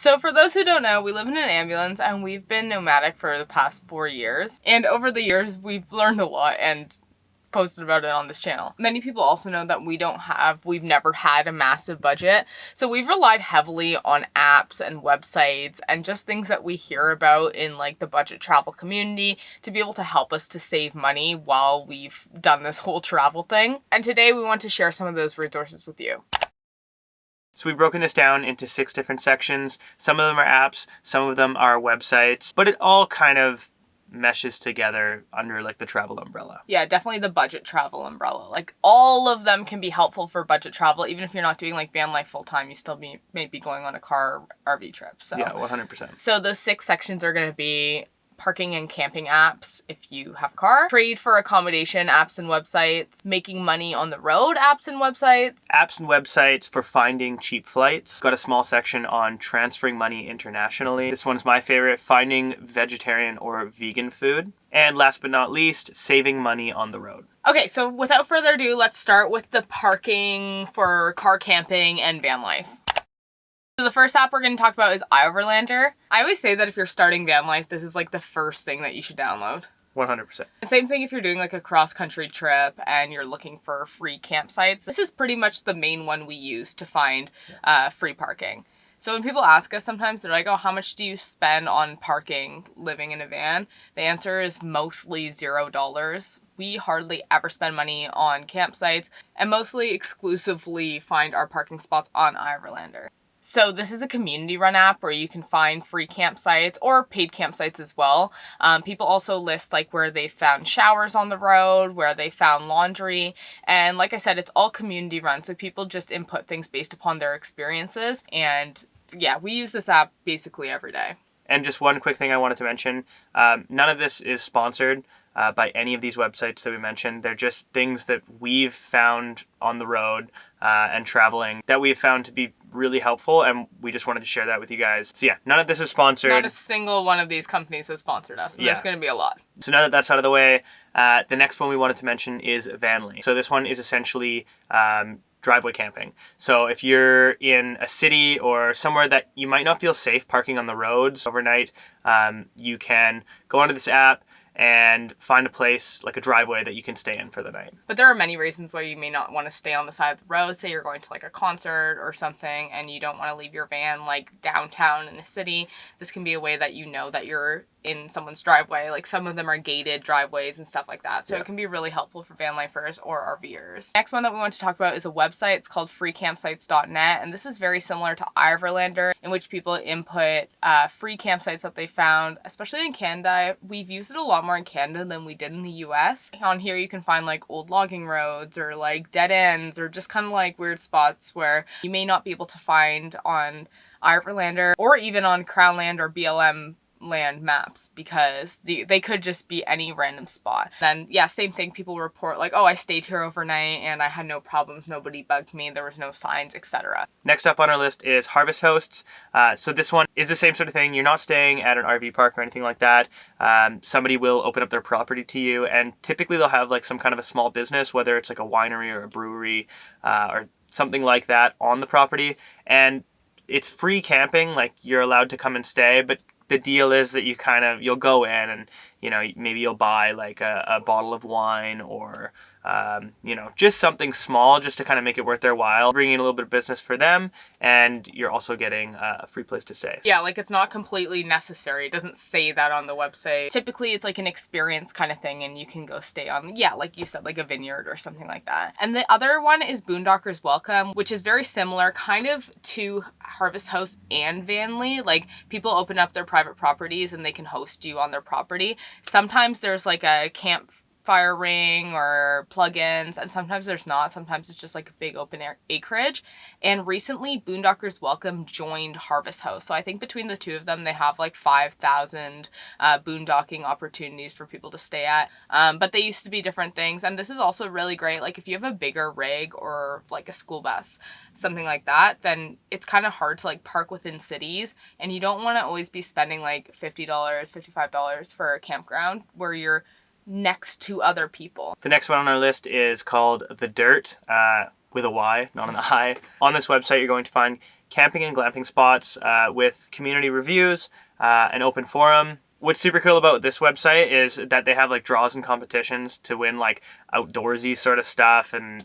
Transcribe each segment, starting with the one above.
So for those who don't know, we live in an ambulance and we've been nomadic for the past 4 years. And over the years, we've learned a lot and posted about it on this channel. Many people also know that we've never had a massive budget. So we've relied heavily on apps and websites and just things that we hear about in like the budget travel community to be able to help us to save money while we've done this whole travel thing. And today we want to share some of those resources with you. So we've broken this down into 6 different sections. Some of them are apps, some of them are websites, but it all kind of meshes together under like the travel umbrella. Yeah, definitely the budget travel umbrella. Like all of them can be helpful for budget travel. Even if you're not doing like van life full time, you still may be going on a car or RV trip. So yeah, 100%. So those 6 sections are going to be parking and camping apps if you have a car, trade for accommodation apps and websites, making money on the road apps and websites. Apps and websites for finding cheap flights. Got a small section on transferring money internationally. This one's my favorite, finding vegetarian or vegan food. And last but not least, saving money on the road. Okay, so without further ado, let's start with the parking for car camping and van life. So the first app we're going to talk about is Overlander. I always say that if you're starting van life, this is like the first thing that you should download. 100%. Same thing if you're doing like a cross-country trip and you're looking for free campsites. This is pretty much the main one we use to find free parking. So when people ask us sometimes, they're like, oh, how much do you spend on parking living in a van? The answer is mostly $0. We hardly ever spend money on campsites and mostly exclusively find our parking spots on Overlander. So this is a community run app where you can find free campsites or paid campsites as well. People also list like where they found showers on the road, where they found laundry. And like I said, it's all community run. So people just input things based upon their experiences. And yeah, we use this app basically every day. And just one quick thing I wanted to mention. None of this is sponsored by any of these websites that we mentioned. They're just things that we've found on the road and traveling that we've found to be really helpful, and we just wanted to share that with you guys. So yeah, none of this is sponsored. Not a single one of these companies has sponsored us, and there's going to be a lot. So now that that's out of the way, the next one we wanted to mention is Vanly. So this one is essentially driveway camping. So if you're in a city or somewhere that you might not feel safe parking on the roads overnight, you can go onto this app and find a place, like a driveway, that you can stay in for the night. But there are many reasons why you may not want to stay on the side of the road. Say you're going to like a concert or something and you don't want to leave your van like downtown in a city. This can be a way that you know that you're in someone's driveway. Like some of them are gated driveways and stuff like that. So It can be really helpful for van lifers or RVers. Next one that we want to talk about is a website. It's called freecampsites.net. And this is very similar to Overlander, in which people input free campsites that they found, especially in Canada. We've used it a lot more in Canada than we did in the US. On here you can find like old logging roads or like dead ends or just kind of like weird spots where you may not be able to find on Overlander or even on Crown Land or BLM land maps, because they could just be any random spot. Then yeah, same thing, people report like, oh, I stayed here overnight and I had no problems, nobody bugged me, there was no signs, etc. Next up on our list is Harvest Hosts. So this one is the same sort of thing. You're not staying at an RV park or anything like that. Somebody will open up their property to you, and typically they'll have like some kind of a small business, whether it's like a winery or a brewery or something like that on the property, and it's free camping. Like you're allowed to come and stay, but the deal is that you'll go in and, you know, maybe you'll buy like a bottle of wine or, you know, just something small just to kind of make it worth their while, bringing in a little bit of business for them, and you're also getting a free place to stay. Yeah, like it's not completely necessary. It doesn't say that on the website. Typically it's like an experience kind of thing and you can go stay on, yeah, like you said, like a vineyard or something like that. And the other one is Boondockers Welcome, which is very similar kind of to Harvest Host and Vanly. Like people open up their private properties and they can host you on their property. Sometimes there's like a campfire ring or plugins, and sometimes there's not. Sometimes it's just like a big open air acreage. And recently Boondockers Welcome joined Harvest Host. So I think between the two of them, they have like 5,000 boondocking opportunities for people to stay at. But they used to be different things. And this is also really great. Like if you have a bigger rig or like a school bus, something like that, then it's kind of hard to like park within cities, and you don't want to always be spending like $50, $55 for a campground where you're next to other people. The next one on our list is called The Dirt, with a Y, not an I. On this website, you're going to find camping and glamping spots with community reviews, an open forum. What's super cool about this website is that they have like draws and competitions to win like outdoorsy sort of stuff and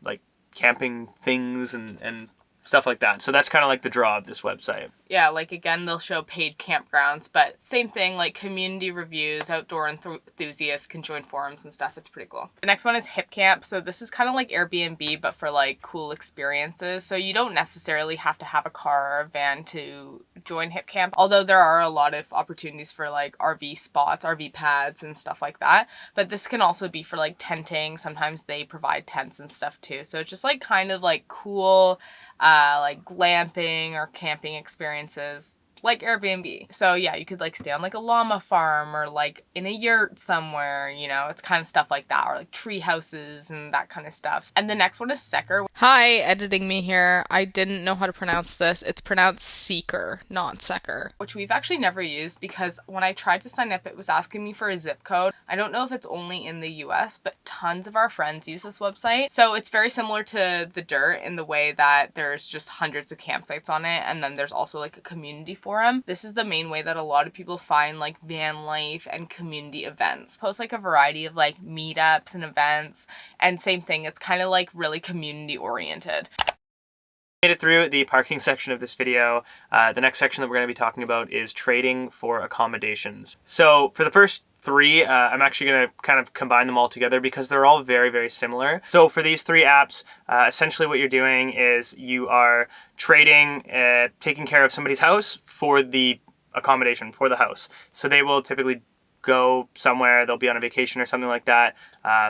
like camping things and stuff like that. So that's kind of like the draw of this website. Yeah, like again, they'll show paid campgrounds, but same thing, like community reviews, outdoor enthusiasts can join forums and stuff. It's pretty cool. The next one is Hip Camp. So this is kind of like Airbnb, but for like cool experiences. So you don't necessarily have to have a car or a van to join Hip Camp, although there are a lot of opportunities for like RV spots, RV pads and stuff like that. But this can also be for like tenting. Sometimes they provide tents and stuff too. So it's just like kind of like cool like glamping or camping experiences like Airbnb. So yeah, you could like stay on like a llama farm or like in a yurt somewhere, you know, it's kind of stuff like that, or like tree houses and that kind of stuff. And the next one is Seeker. Hi, editing me here. I didn't know how to pronounce this. It's pronounced Seeker, not Seeker, which we've actually never used because when I tried to sign up, it was asking me for a zip code. I don't know if it's only in the US, but tons of our friends use this website. So it's very similar to The Dirt in the way that there's just hundreds of campsites on it, and then there's also like a community forum. This is the main way that a lot of people find like van life and community events. Post like a variety of like meetups and events, and same thing, it's kind of like really community oriented. Made it through the parking section of this video. The next section that we're going to be talking about is trading for accommodations. So for the first three, I'm actually going to kind of combine them all together because they're all very, very similar. So for these three apps, essentially what you're doing is you are trading, taking care of somebody's house for the accommodation, for the house. So they will typically go somewhere, they'll be on a vacation or something like that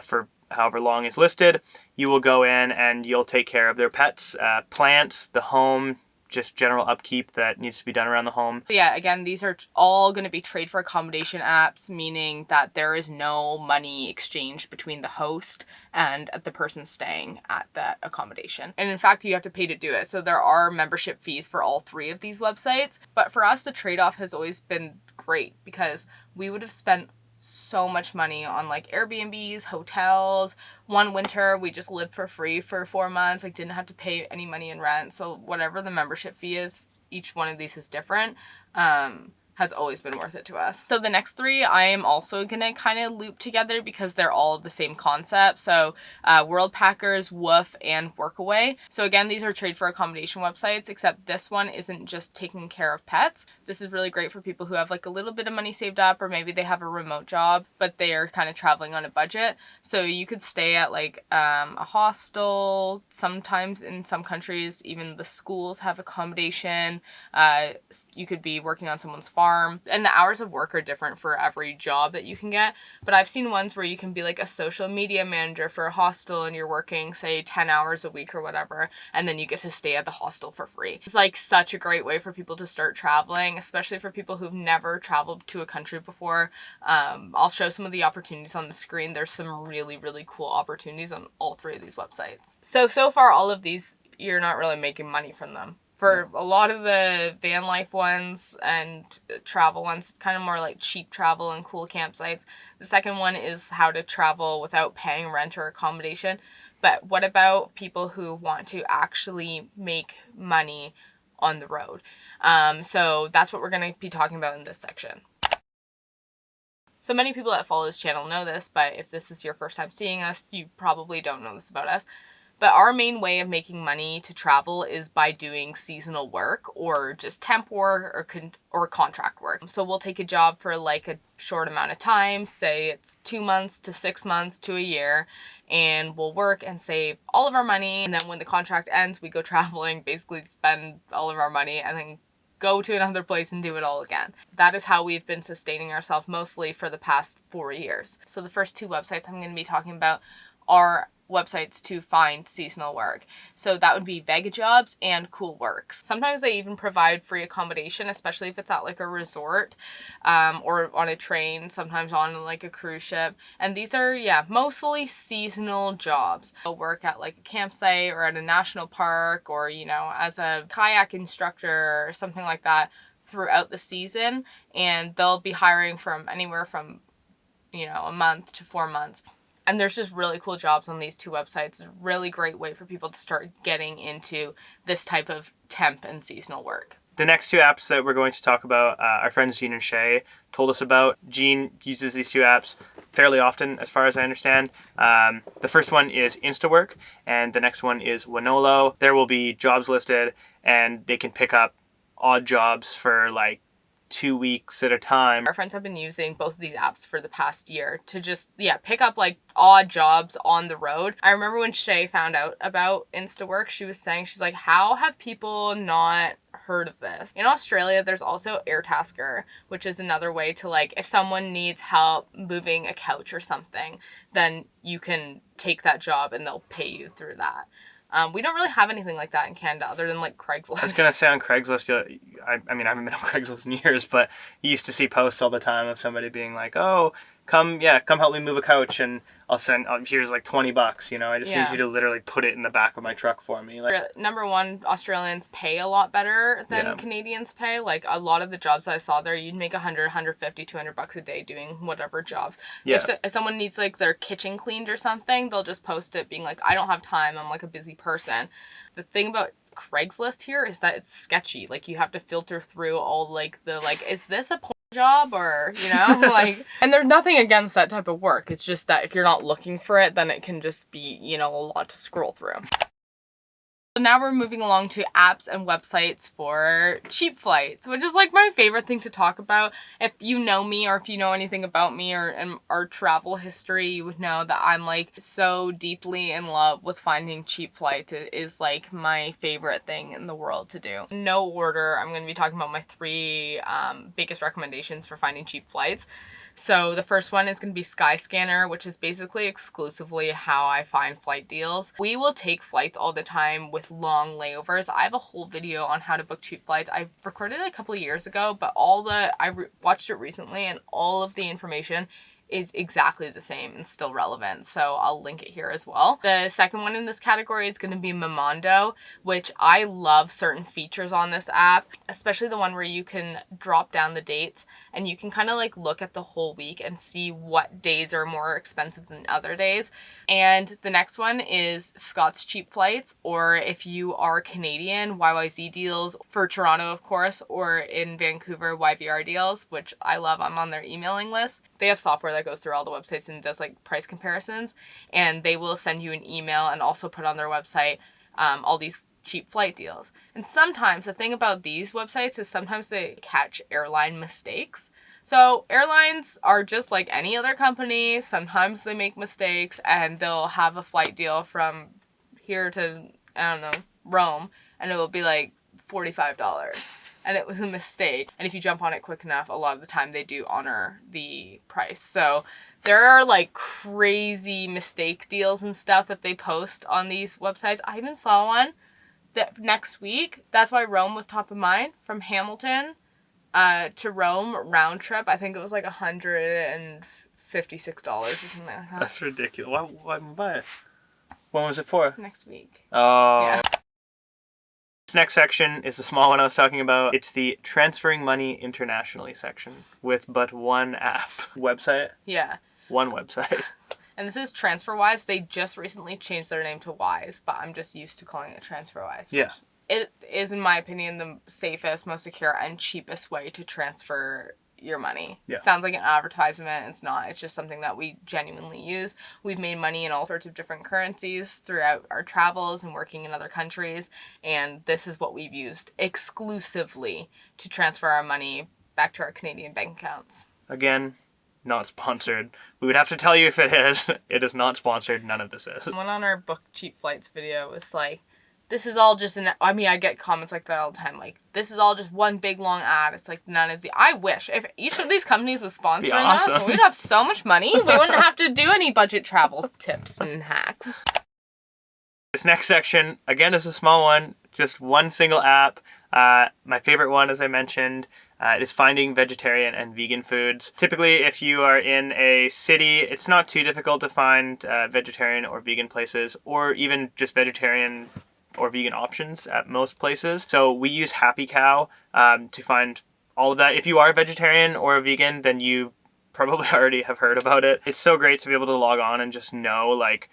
for however long is listed. You will go in and you'll take care of their pets, plants, the home, just general upkeep that needs to be done around the home. Yeah, again, these are all going to be trade for accommodation apps, meaning that there is no money exchanged between the host and the person staying at that accommodation. And in fact, you have to pay to do it. So there are membership fees for all three of these websites. But for us, the trade-off has always been great because we would have spent so much money on like Airbnbs, hotels. One winter we just lived for free for 4 months, like didn't have to pay any money in rent. So whatever the membership fee is, each one of these is different. Has always been worth it to us. So the next three I am also gonna kind of loop together because they're all the same concept. So World Packers, Woof, and Workaway. So again, these are trade for accommodation websites, except this one isn't just taking care of pets. This is really great for people who have like a little bit of money saved up, or maybe they have a remote job, but they are kind of traveling on a budget. So you could stay at like a hostel. Sometimes in some countries, even the schools have accommodation. You could be working on someone's farm, and the hours of work are different for every job that you can get, but I've seen ones where you can be like a social media manager for a hostel and you're working say 10 hours a week or whatever, and then you get to stay at the hostel for free. It's like such a great way for people to start traveling, especially for people who've never traveled to a country before. I'll show some of the opportunities on the screen. There's some really, really cool opportunities on all three of these websites. So far all of these, you're not really making money from them. For a lot of the van life ones and travel ones, it's kind of more like cheap travel and cool campsites. The second one is how to travel without paying rent or accommodation. But what about people who want to actually make money on the road? So that's what we're going to be talking about in this section. So many people that follow this channel know this, but if this is your first time seeing us, you probably don't know this about us. But our main way of making money to travel is by doing seasonal work or just temp work or contract work. So we'll take a job for like a short amount of time, say it's 2 months to 6 months to a year, and we'll work and save all of our money. And then when the contract ends, we go traveling, basically spend all of our money and then go to another place and do it all again. That is how we've been sustaining ourselves mostly for the past 4 years. So the first two websites I'm going to be talking about are websites to find seasonal work. So that would be Vega Jobs and Cool Works. Sometimes they even provide free accommodation, especially if it's at like a resort or on a train, sometimes on like a cruise ship. And these are, yeah, mostly seasonal jobs. They'll work at like a campsite or at a national park, or, you know, as a kayak instructor or something like that throughout the season. And they'll be hiring from anywhere from, you know, a month to 4 months. And there's just really cool jobs on these two websites. It's a really great way for people to start getting into this type of temp and seasonal work. The next two apps that we're going to talk about, our friends Jean and Shay told us about. Jean uses these two apps fairly often, as far as I understand. The first one is Instawork, and the next one is Winolo. There will be jobs listed, and they can pick up odd jobs for like 2 weeks at a time. Our friends have been using both of these apps for the past year to just, pick up like odd jobs on the road. I remember when Shay found out about Instawork, she was saying, she's like, how have people not heard of this? In Australia, there's also Airtasker, which is another way to like, if someone needs help moving a couch or something, then you can take that job and they'll pay you through that. We don't really have anything like that in Canada other than like Craigslist. I was going to say on Craigslist, I mean, I haven't been on Craigslist in years, but you used to see posts all the time of somebody being like, oh, come help me move a couch and I'll send, here's like $20, you know, I just need you to literally put it in the back of my truck for me. Like, number one, Australians pay a lot better than Canadians pay. Like a lot of the jobs that I saw there, you'd make $100, $150, $200 a day doing whatever jobs. Yeah. If someone needs like their kitchen cleaned or something, they'll just post it being like, I don't have time, I'm like a busy person. The thing about Craigslist here is that it's sketchy. Like you have to filter through all like is this a job or, you know, like, and there's nothing against that type of work. It's just that if you're not looking for it, then it can just be, you know, a lot to scroll through. So now we're moving along to apps and websites for cheap flights, which is like my favorite thing to talk about. If you know me or if you know anything about me or and our travel history, you would know that I'm like so deeply in love with finding cheap flights. It is like my favorite thing in the world to do. In no order, I'm going to be talking about my three biggest recommendations for finding cheap flights. So the first one is going to be Skyscanner, which is basically exclusively how I find flight deals. We will take flights all the time with long layovers. I have a whole video on how to book cheap flights. I recorded it a couple of years ago, but watched it recently and all of the information is exactly the same and still relevant. So I'll link it here as well. The second one in this category is going to be Momondo, which I love certain features on this app, especially the one where you can drop down the dates and you can kind of like look at the whole week and see what days are more expensive than other days. And the next one is Scott's Cheap Flights, or if you are Canadian, YYZ Deals for Toronto, of course, or in Vancouver, YVR Deals, which I love. I'm on their emailing list. They have software that goes through all the websites and does like price comparisons, and they will send you an email and also put on their website all these cheap flight deals. And sometimes the thing about these websites is sometimes they catch airline mistakes. So airlines are just like any other company. Sometimes they make mistakes and they'll have a flight deal from here to, I don't know, Rome, and it will be like $45. And it was a mistake. And if you jump on it quick enough, a lot of the time they do honor the price. So there are like crazy mistake deals and stuff that they post on these websites. I even saw one that next week, that's why Rome was top of mind, from Hamilton to Rome round trip. I think it was like $156 or something like that. That's ridiculous. Why buy it? When was it for? Next week. Oh. Yeah. This next section is the small one I was talking about. It's the transferring money internationally section with but one app. Website? Yeah. One website. And this is TransferWise. They just recently changed their name to Wise, but I'm just used to calling it TransferWise. Yeah. It is, in my opinion, the safest, most secure, and cheapest way to transfer your money. Yeah. Sounds like an advertisement. It's not. It's just something that we genuinely use. We've made money in all sorts of different currencies throughout our travels and working in other countries, and this is what we've used exclusively to transfer our money back to our Canadian bank accounts. Again, not sponsored. We would have to tell you if it is. It is not sponsored. None of this is. Someone on our book cheap flights video was like, this is all just I get comments like that all the time. Like, this is all just one big long ad. It's like none of the... I wish if each of these companies was sponsoring us, we'd have so much money. We wouldn't have to do any budget travel tips and hacks. This next section, again, is a small one. Just one single app. My favorite one, as I mentioned, is finding vegetarian and vegan foods. Typically, if you are in a city, it's not too difficult to find vegetarian or vegan places, or even just vegetarian or vegan options at most places. So we use Happy Cow to find all of that. If you are a vegetarian or a vegan, then you probably already have heard about it. It's so great to be able to log on and just know, like,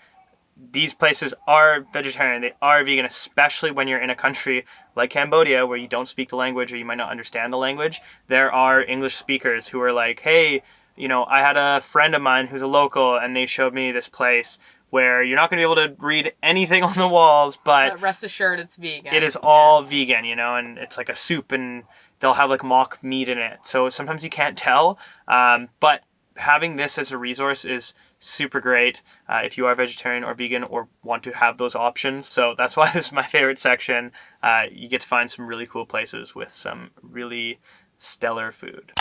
these places are vegetarian, they are vegan, especially when you're in a country like Cambodia where you don't speak the language or you might not understand the language. There are English speakers who are like, hey, you know, I had a friend of mine who's a local and they showed me this place where you're not going to be able to read anything on the walls, but rest assured it's vegan. It is all vegan, you know, and it's like a soup and they'll have like mock meat in it. So sometimes you can't tell, but having this as a resource is super great if you are vegetarian or vegan or want to have those options. So that's why this is my favorite section. You get to find some really cool places with some really stellar food.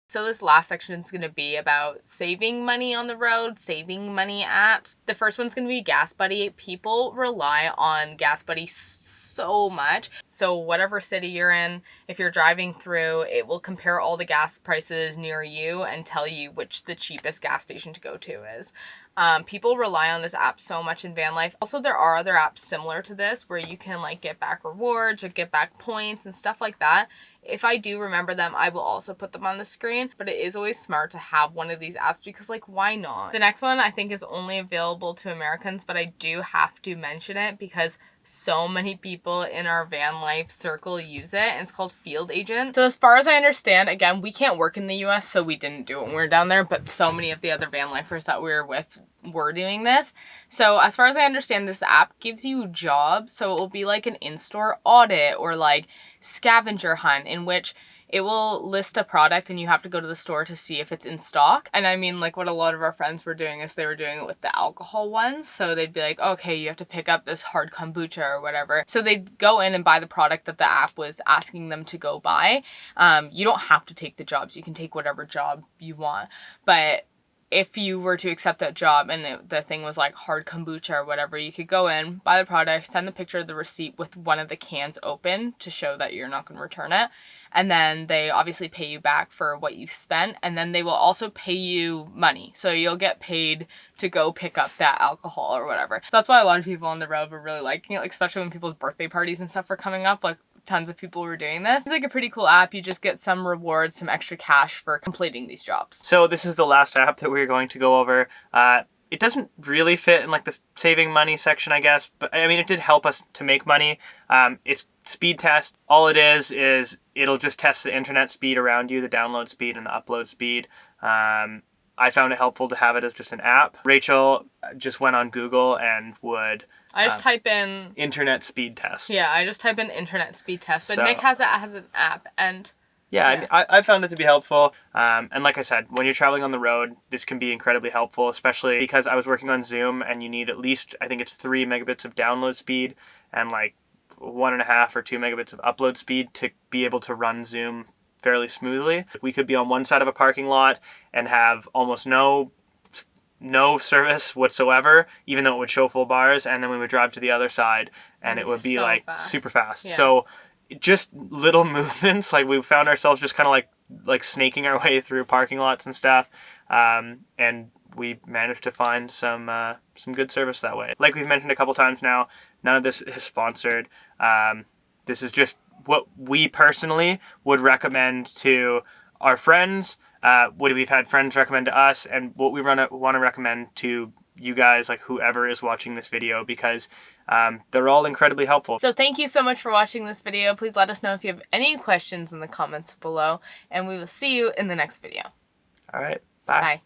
So this last section is going to be about saving money on the road, saving money apps. The first one's going to be Gas Buddy. People rely on Gas Buddy so much. So whatever city you're in, if you're driving through, it will compare all the gas prices near you and tell you which the cheapest gas station to go to is. People rely on this app so much in van life. Also, there are other apps similar to this where you can like get back rewards or get back points and stuff like that. If I do remember them, I will also put them on the screen, but it is always smart to have one of these apps because, like, why not? The next one I think is only available to Americans, but I do have to mention it because so many people in our van life circle use it, and it's called Field Agent. So as far as I understand, again, we can't work in the US, so we didn't do it when we were down there, but so many of the other van lifers that we were with were doing this. So as far as I understand, this app gives you jobs, so it will be like an in-store audit or like scavenger hunt in which it will list a product and you have to go to the store to see if it's in stock. And I mean, like what a lot of our friends were doing is they were doing it with the alcohol ones. So they'd be like, okay, you have to pick up this hard kombucha or whatever. So they'd go in and buy the product that the app was asking them to go buy. You don't have to take the jobs. You can take whatever job you want. But if you were to accept that job and the thing was like hard kombucha or whatever, you could go in, buy the product, send the picture of the receipt with one of the cans open to show that you're not going to return it. And then they obviously pay you back for what you spent. And then they will also pay you money. So you'll get paid to go pick up that alcohol or whatever. So that's why a lot of people on the road were really liking it, like, especially when people's birthday parties and stuff were coming up. Like, tons of people were doing this. It's like a pretty cool app. You just get some rewards, some extra cash for completing these jobs. So this is the last app that we're going to go over. It doesn't really fit in like the saving money section, I guess, but I mean, it did help us to make money. It's speed test. All it is it'll just test the internet speed around you, the download speed and the upload speed. I found it helpful to have it as just an app. Rachel just went on Google and would I just type in internet speed test. Yeah, I just type in internet speed test. But So, Nick has it as an app, and yeah. I found it to be helpful. And like I said, when you're traveling on the road, this can be incredibly helpful, especially because I was working on Zoom and you need at least, I think it's 3 megabits of download speed and like 1.5 or 2 megabits of upload speed to be able to run Zoom fairly smoothly. We could be on one side of a parking lot and have almost no service whatsoever, even though it would show full bars, and then we would drive to the other side and it would be so like fast. Super fast. Yeah. So just little movements, like we found ourselves just kind of like snaking our way through parking lots and stuff, and we managed to find some good service that way. Like we've mentioned a couple times now, none of this is sponsored. This is just what we personally would recommend to our friends, what we've had friends recommend to us, and what we want to recommend to you guys, like whoever is watching this video, because they're all incredibly helpful. So thank you so much for watching this video. Please let us know if you have any questions in the comments below, and we will see you in the next video. All right. Bye. Bye.